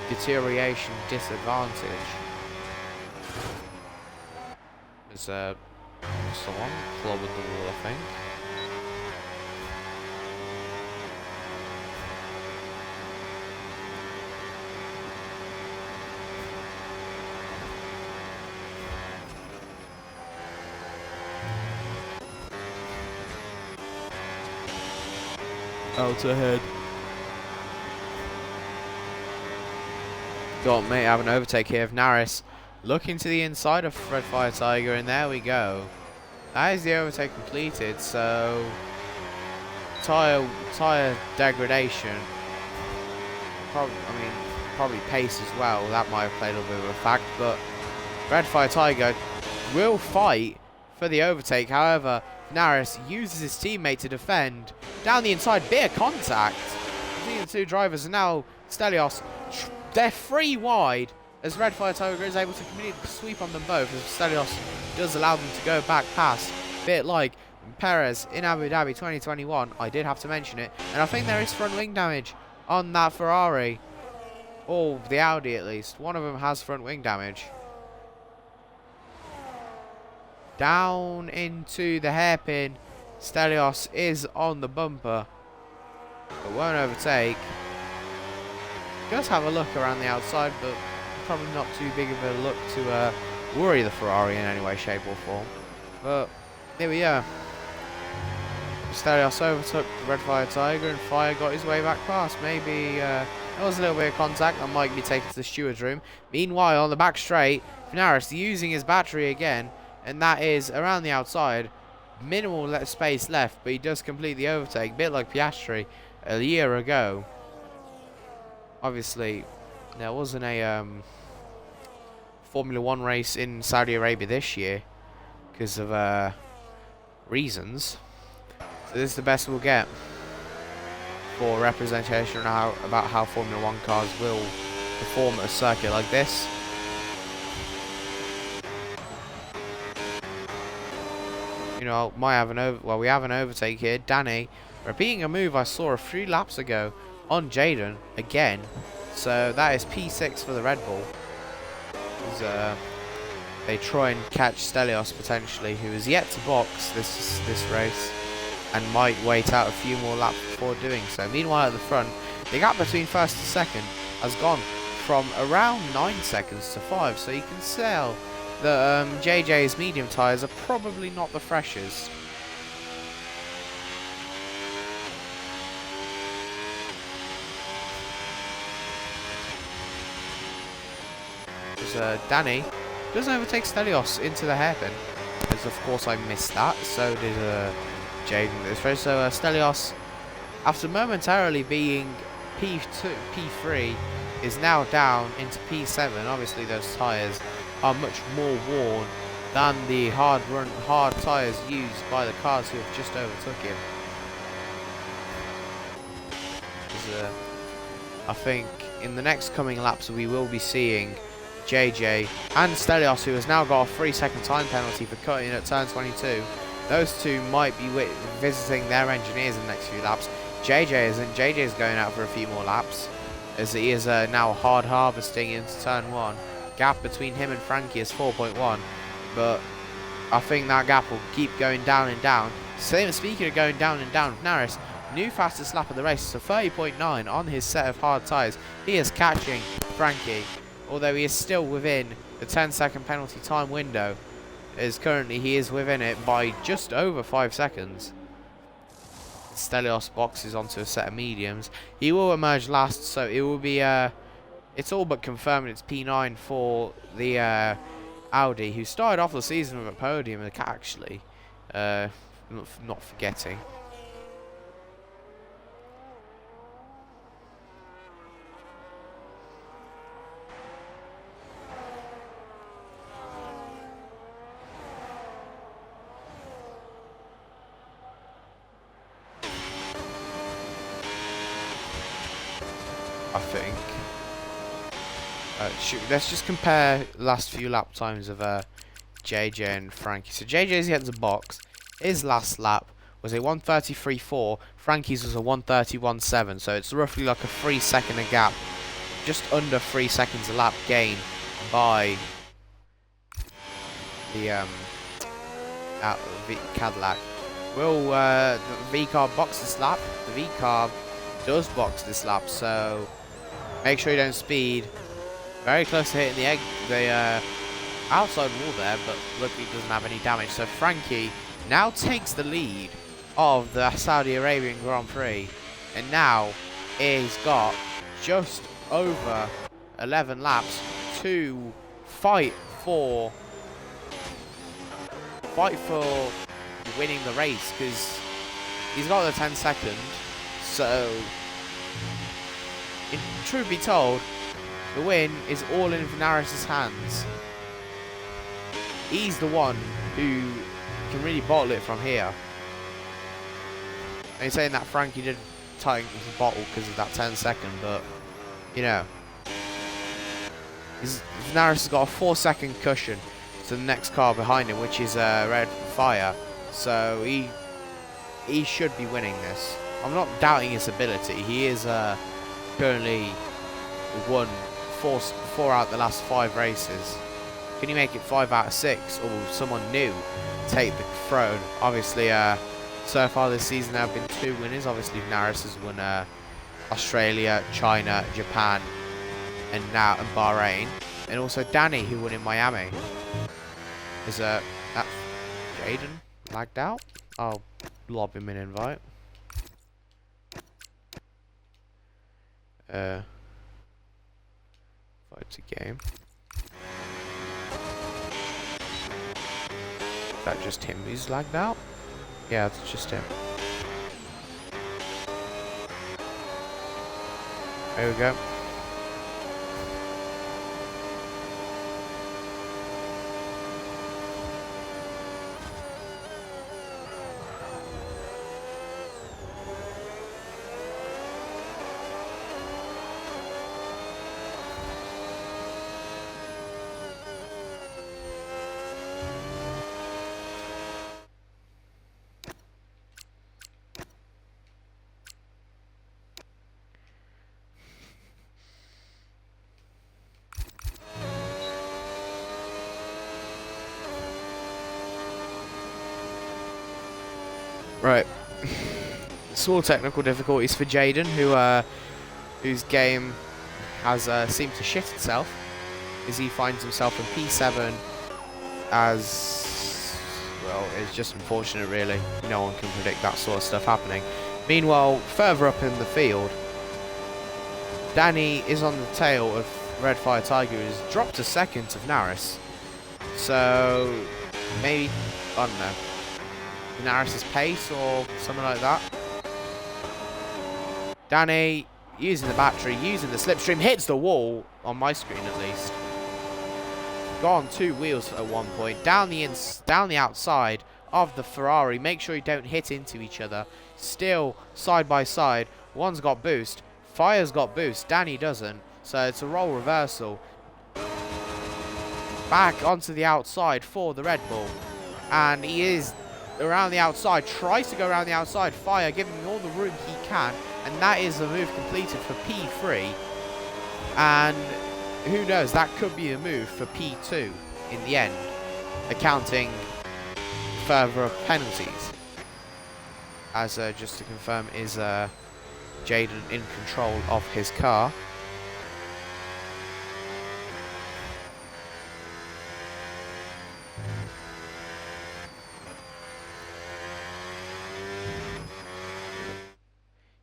deterioration disadvantage. There's someone clobbered the wall, I think. Out ahead. Got mate, have an overtake here of Naris. Looking to the inside of Redfire Tiger, and there we go. That is the overtake completed, so tyre degradation. Probably pace as well. That might have played a little bit of a fact, but Redfire Tiger will fight for the overtake. However, Naris uses his teammate to defend down the inside. Bit of contact between the two drivers, and now Stelios, they're 3 wide as Redfire Tiger is able to complete the sweep on them both, as Stelios does allow them to go back past, bit like Perez in Abu Dhabi 2021. I did have to mention it, and I think there is front wing damage on that Ferrari, or the Audi at least. One of them has front wing damage. Down into the hairpin, Stelios is on the bumper, but won't overtake. Does have a look around the outside, but probably not too big of a look to worry the Ferrari in any way, shape or form. But here we are. Stelios overtook the Redfire Tiger, and Fire got his way back past. Maybe there was a little bit of contact that might be taken to the steward's room. Meanwhile, on the back straight, Naris using his battery again, and that is around the outside. Minimal space left, but he does complete the overtake, a bit like Piastri a year ago. Obviously, there wasn't a Formula 1 race in Saudi Arabia this year because of reasons. So this is the best we'll get for representation about how Formula 1 cars will perform at a circuit like this. You know, we have an overtake here. Danny repeating a move I saw a few laps ago on Jaden again. So that is P6 for the Red Bull. They try and catch Stelios potentially, who is yet to box this race, and might wait out a few more laps before doing so. Meanwhile, at the front, the gap between first and second has gone from around 9 seconds to 5, so you can tell that JJ's medium tyres are probably not the freshest. Danny does overtake Stelios into the hairpin, because of course I missed that, so did Jaden. So Stelios, after momentarily being P2, P3, is now down into P7. Obviously those tyres are much more worn than the hard tyres used by the cars who have just overtook him. I think in the next coming laps we will be seeing JJ and Stelios, who has now got a 3-second time penalty for cutting at turn 22. Those two might be visiting their engineers in the next few laps. JJ isn't. JJ is going out for a few more laps, as he is now hard harvesting into turn 1. Gap between him and Frankie is 4.1, but I think that gap will keep going down and down. Speaking of going down and down, Naris, new fastest lap of the race, so 30.9 on his set of hard tyres. He is catching Frankie, although he is still within the 10-second penalty time window, as currently he is within it by just over 5 seconds. Stelios boxes onto a set of mediums. He will emerge last, so it will be it's all but confirmed it's P9 for the Audi, who started off the season with a podium actually, not forgetting. I think. Let's just compare the last few lap times of JJ and Frankie. So JJ's yet to box. His last lap was a 1:33.4. Frankie's was a 1:31.7. So it's roughly like a 3-second a gap, just under 3 seconds a lap gain by the Cadillac. Will the V-Carb box this lap? The V-Carb does box this lap, so make sure you don't speed. Very close to hitting the outside wall there, but luckily doesn't have any damage. So Frankie now takes the lead of the Saudi Arabian Grand Prix, and now he's got just over 11 laps to fight for winning the race, because he's got the 10-second. So, truth be told, the win is all in Naris' hands. He's the one who can really bottle it from here. And he's saying that Frankie did tighten his bottle because of that 10-second, but, you know, Naris has got a 4-second cushion to the next car behind him, which is Red Fire. So he should be winning this. I'm not doubting his ability. He is currently won 4 out of the last 5 races. Can he make it 5 out of 6, or will someone new take the throne? Obviously, so far this season there have been 2 winners. Obviously, Naris has won Australia, China, Japan, and now Bahrain, and also Danny, who won in Miami. Is that's Jaden lagged out? I'll lob him an invite. Invite to game. Is that just him who's lagged out? Yeah, it's just him. There we go. Right. Small technical difficulties for Jaden, whose game has seemed to shit itself, as he finds himself in P7 as, well, it's just unfortunate really. No one can predict that sort of stuff happening. Meanwhile, further up in the field, Danny is on the tail of Red Fire Tiger, who's dropped a second to Naris. So, maybe, I don't know, Naris' pace or something like that. Danny, using the battery, using the slipstream, hits the wall, on my screen at least. Got on 2 wheels at one point, down the outside of the Ferrari. Make sure you don't hit into each other. Still side by side. One's got boost, Fire's got boost, Danny doesn't. So it's a role reversal. Back onto the outside for the Red Bull. And he is around the outside, tries to go around the outside. Fire giving him all the room he can. And that is the move completed for P3. And who knows, that could be a move for P2 in the end, accounting further penalties. As just to confirm, is Jaden in control of his car.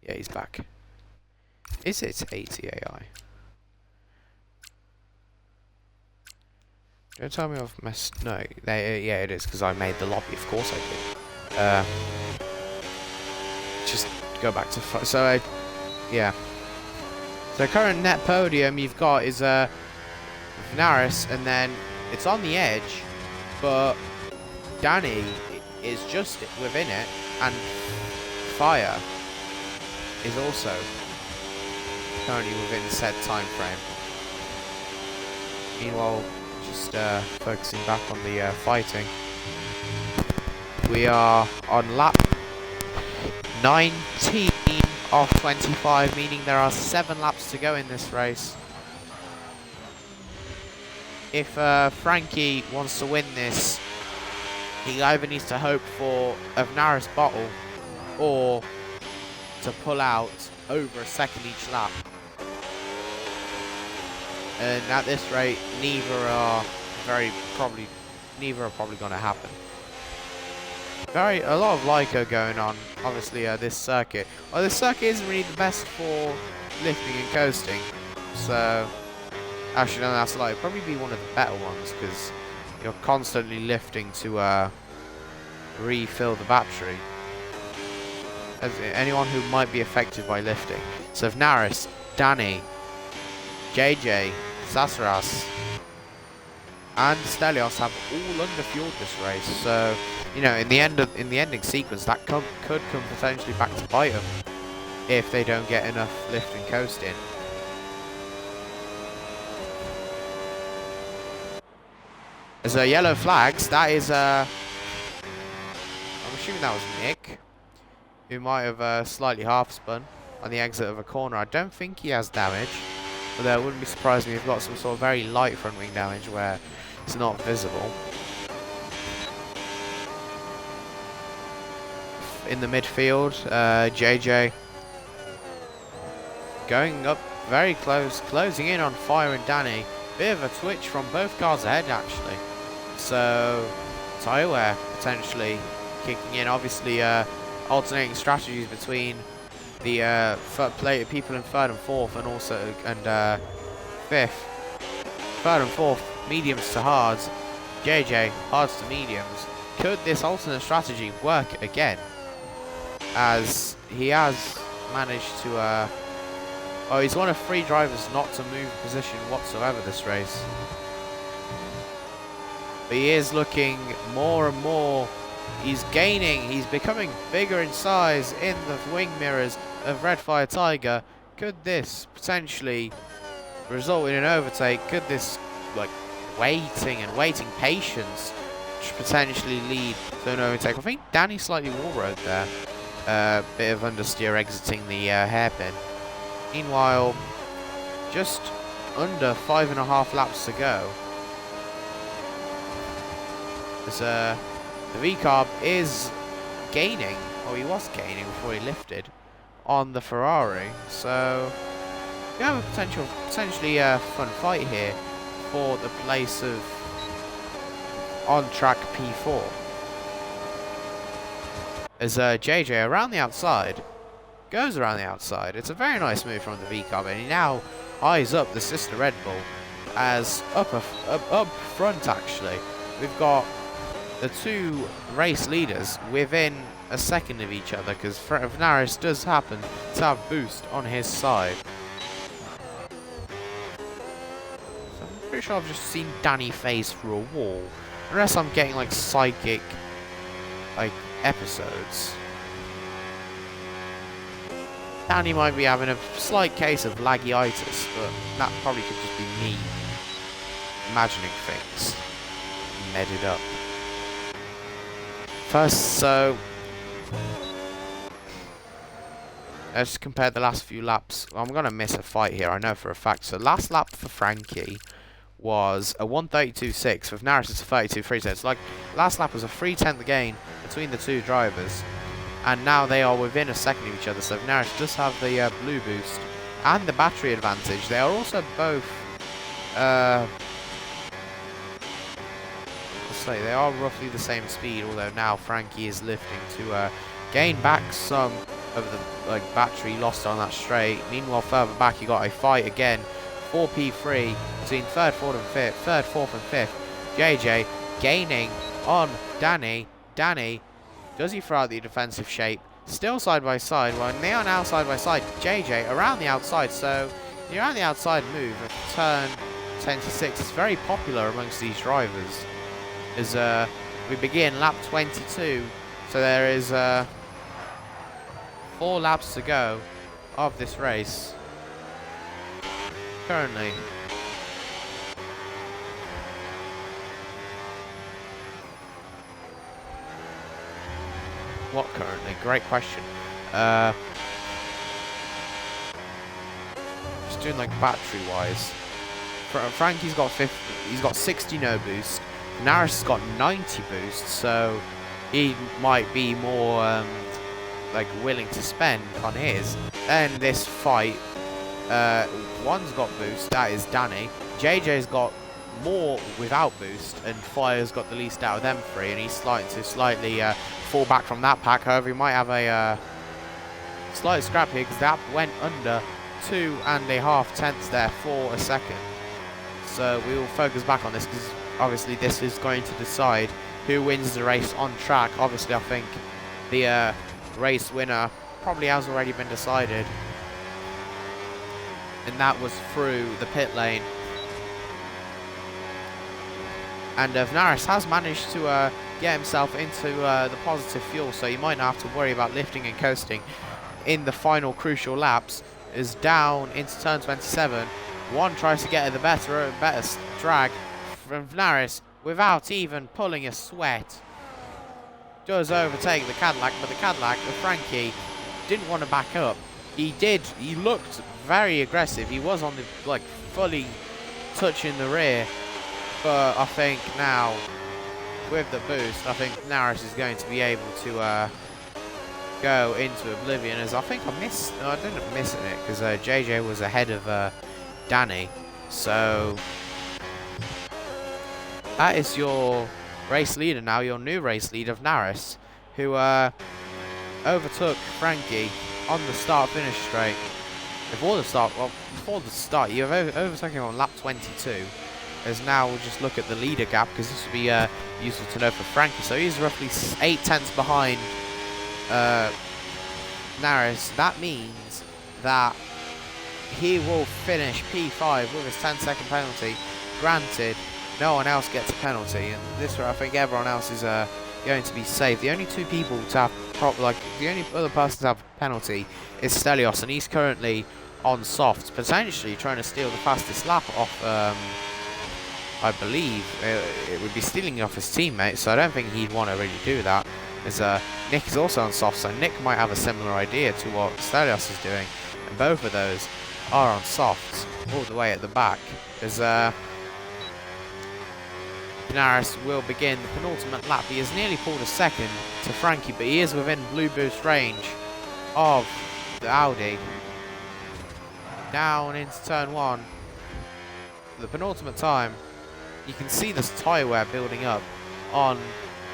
Yeah, he's back. Is it ATAI? Don't tell me I've messed... No, yeah, it is, because I made the lobby. Of course I did. Just go back to... So, yeah. So, current net podium you've got is Naris, and then it's on the edge, but Danny is just within it, and Fire is also currently within the said time frame. Meanwhile, just focusing back on the fighting, we are on lap 19 of 25, meaning there are 7 laps to go in this race. If Frankie wants to win this, he either needs to hope for a Naris bottle or to pull out over a second each lap. And at this rate, neither are probably going to happen. A lot of Lyco going on, obviously, this circuit. Well, this circuit isn't really the best for lifting and coasting. So, actually, no, that's a lie. It'll probably be one of the better ones, because you're constantly lifting to refill the battery. As anyone who might be affected by lifting. So, if Naris, Danny, JJ, Sasaras, and Stelios have all underfueled this race, so you know, in the ending sequence, that could come potentially back to bite them if they don't get enough lift and coast in. As yellow flags, that is I'm assuming that was Nick, who might have slightly half spun on the exit of a corner. I don't think he has damage, although it wouldn't be surprising if he's got some sort of very light front wing damage where it's not visible. In the midfield, JJ going up very close, closing in on Fire and Danny. Bit of a twitch from both cars ahead, actually. So, tyre wear potentially kicking in. Obviously, alternating strategies between the people in 3rd and 4th, and also 5th. 3rd and 4th, mediums to hards. JJ, hards to mediums. Could this alternate strategy work again? As he has managed to, oh, he's one of 3 drivers not to move position whatsoever this race. But he is looking more and more, he's becoming bigger in size in the wing mirrors of Red Fire Tiger. Could this potentially result in an overtake? Could this, like, waiting patience potentially lead to an overtake? I think Danny slightly wall rode there. Bit of understeer exiting the hairpin. Meanwhile, just under 5.5 laps to go. As the V-carb is gaining or he was gaining before he lifted, on the Ferrari. So we have a potentially fun fight here for the place of on-track P4. As JJ around the outside, goes around the outside. It's a very nice move from the V-Carb, and he now eyes up the sister Red Bull as up front actually. We've got the two race leaders within a second of each other, because Vnaris does happen to have boost on his side. So I'm pretty sure I've just seen Danny phase through a wall, unless I'm getting like psychic like episodes. Danny might be having a slight case of laggy-itis, but that probably could just be me imagining things. Made it up. First, so let's compare the last few laps. I'm going to miss a fight here, I know for a fact. So last lap for Frankie was a 1:32.6 with Vnaris is a 32.3. So it's like last lap was a 3/10 gain between the two drivers, and now they are within a second of each other. So Vnaris does have the blue boost and the battery advantage. They are also both they are roughly the same speed, although now Frankie is lifting to gain back some of the battery lost on that straight. Meanwhile, further back you got a fight again for P3 between third, fourth and fifth. JJ gaining on Danny. Danny, does he throw out the defensive shape? Still side by side. Well, they are now side by side. JJ around the outside, so the around the outside move of turn 10 to 6 is very popular amongst these drivers. As we begin lap 22, so there is 4 laps to go of this race. Currently, what currently? Great question. Just doing like battery wise. Frankie's got 50. He's got 60 no boost. Vnaris has got 90 boost, so he might be more like willing to spend on his. Then this fight, one's got boost, that is Danny. JJ's got more without boost, and Fire's got the least out of them three, and he's starting to slightly fall back from that pack. However, he might have a slight scrap here, because that went under 2.5 tenths there for a second. So we will focus back on this, because obviously this is going to decide who wins the race on track. Obviously, I think the race winner probably has already been decided, and that was through the pit lane. And Vnaris has managed to get himself into the positive fuel, so you might not have to worry about lifting and coasting in the final crucial laps. Is down into turn 27. One tries to get the better drag from Vnaris without even pulling a sweat. Does overtake the Cadillac, but the Cadillac of Frankie didn't want to back up. He looked very aggressive. He was on the fully touching the rear, but I think now with the boost, I think Vnaris is going to be able to go into oblivion. As I think I didn't miss it because JJ was ahead of Danny. So that is your race leader now, your new race leader, Vnaris, who overtook Frankie on the start-finish straight. Before the start, you overtook him on lap 22. As now we'll just look at the leader gap, because this would be useful to know for Frankie. So he's roughly 8 tenths behind Vnaris. That means that he will finish P5 with his 10-second penalty. Granted, no one else gets a penalty, and this way I think everyone else is going to be safe. The only two people to have the only other person to have a penalty is Stelios, and he's currently on softs, potentially trying to steal the fastest lap off. I believe it would be stealing off his teammate, so I don't think he'd want to really do that. As Nick is also on softs, so Nick might have a similar idea to what Stelios is doing, and both of those are on softs all the way at the back. As Naris will begin the penultimate lap. He has nearly pulled a second to Frankie, but he is within blue boost range of the Audi. Down into turn 1. The penultimate time. You can see this tyre wear building up on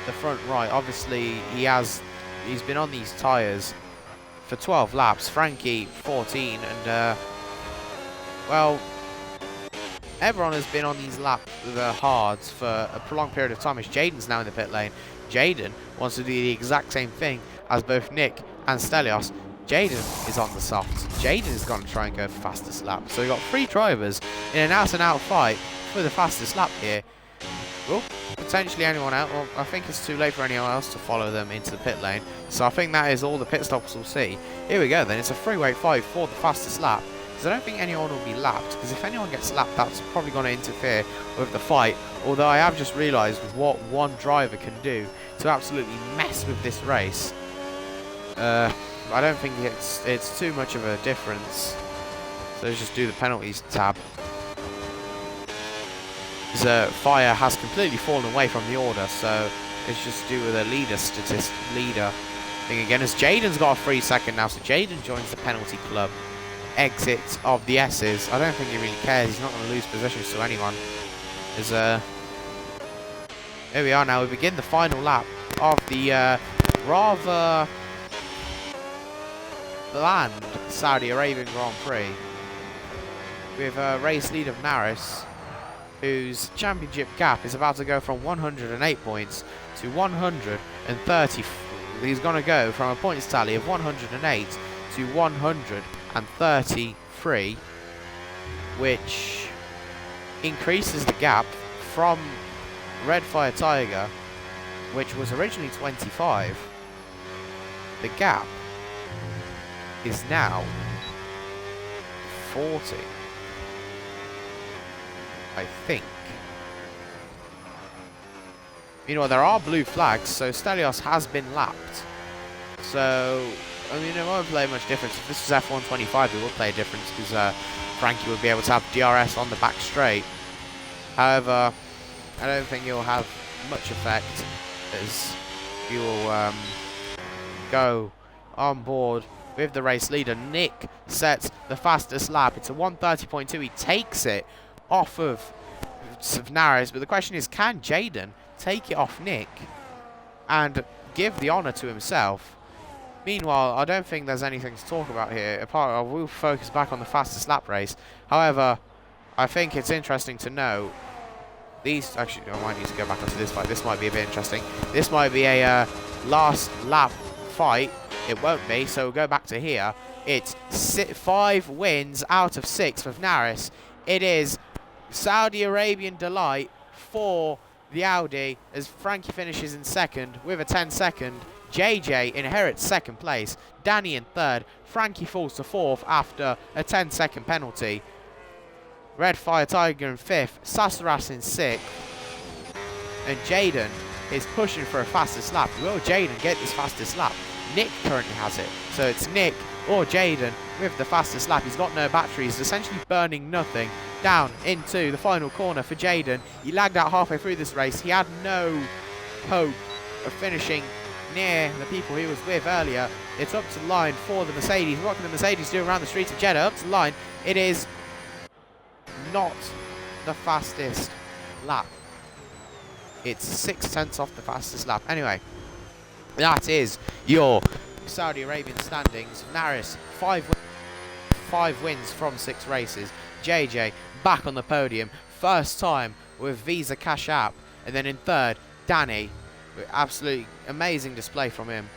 the front right. Obviously, he's been on these tyres for 12 laps. Frankie 14, and well, everyone has been on these the hards for a prolonged period of time. As Jaden's now in the pit lane. Jaden wants to do the exact same thing as both Nick and Stelios. Jaden is on the soft. Jaden is going to try and go for fastest lap. So we've got 3 drivers in an out-and-out fight for the fastest lap here. Well, potentially anyone else. Well, I think it's too late for anyone else to follow them into the pit lane. So I think that is all the pit stops we'll see. Here we go then. It's a three-way fight for the fastest lap. Because I don't think anyone will be lapped. Because if anyone gets lapped, that's probably going to interfere with the fight. Although I have just realised what one driver can do to absolutely mess with this race. I don't think it's too much of a difference. So let's just do the penalties tab. Fire has completely fallen away from the order, so let's just do the leader thing again. As Jaden's got a free second now, so Jaden joins the penalty club. Exit of the S's. I don't think he really cares. He's not going to lose positions to anyone. Here we are now. We begin the final lap of the rather bland Saudi Arabian Grand Prix with a race lead of Naris, whose championship gap is about to go from 108 points to 130. He's going to go from a points tally of 108 to 133, which increases the gap from Red Fire Tiger, which was originally 25. The gap is now 40. I think. You know, there are blue flags, so Stelios has been lapped. So, I mean, it won't play much difference. If this was F125, it would play a difference, because Frankie would be able to have DRS on the back straight. However, I don't think you'll have much effect, as you will go on board with the race leader. Nick sets the fastest lap. It's a 1:30.2. He takes it off of Naris, but the question is, can Jaden take it off Nick and give the honour to himself? Meanwhile, I don't think there's anything to talk about here. I will focus back on the fastest lap race. However, I think it's interesting to know these. Actually, I might need to go back onto this fight. This might be a bit interesting. This might be a last lap fight. It won't be, so we'll go back to here. It's 5 wins out of 6 with Naris. It is Saudi Arabian delight for the Audi as Frankie finishes in second with a 10-second. JJ inherits second place. Danny in third. Frankie falls to fourth after a 10-second penalty. Red Fire Tiger in fifth. Sasaras in sixth. And Jaden is pushing for a fastest lap. Will Jaden get this fastest lap? Nick currently has it. So it's Nick or Jaden with the fastest lap. He's got no batteries, essentially burning nothing. Down into the final corner for Jaden. He lagged out halfway through this race. He had no hope of finishing near the people he was with earlier. It's up to the line for the Mercedes. What can the Mercedes do around the streets of Jeddah? Up to the line. It is not the fastest lap. It's 6/10 off the fastest lap. Anyway, that is your Saudi Arabian standings. Naris, 5 wins from 6 races. JJ back on the podium, first time with Visa Cash App. And then in third, Danny, with absolutely amazing display from him.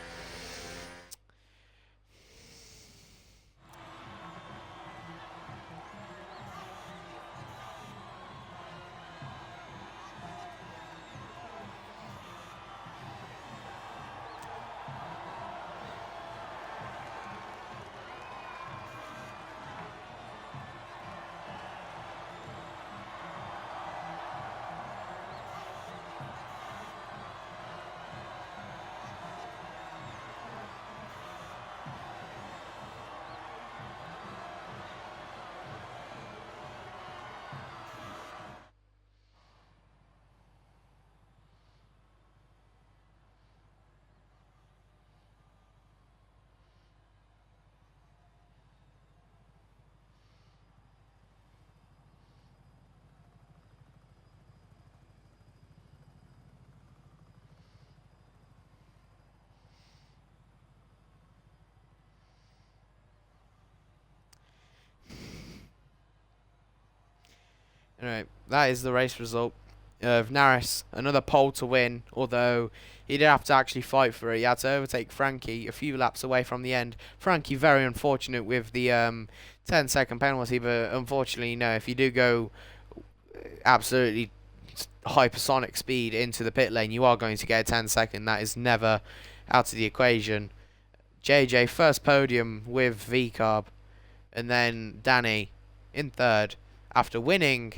Alright, that is the race result. Naris, another pole to win, although he did have to actually fight for it. He had to overtake Frankie a few laps away from the end. Frankie very unfortunate with the 10-second penalty, but unfortunately, if you do go absolutely hypersonic speed into the pit lane, you are going to get a 10-second. That is never out of the equation. JJ, first podium with V-Carb, and then Danny in third after winning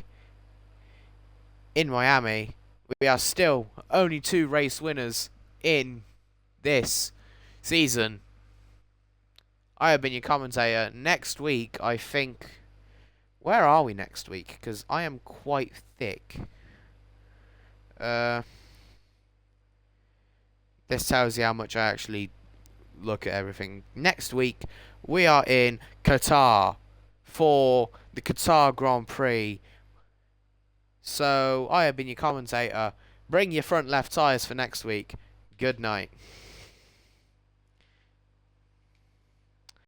in Miami. We are still only 2 race winners in this season. I have been your commentator. Next week, I think... Where are we next week? Because I am quite thick. This tells you how much I actually look at everything. Next week, we are in Qatar for the Qatar Grand Prix. So, I have been your commentator. Bring your front left tyres for next week. Good night.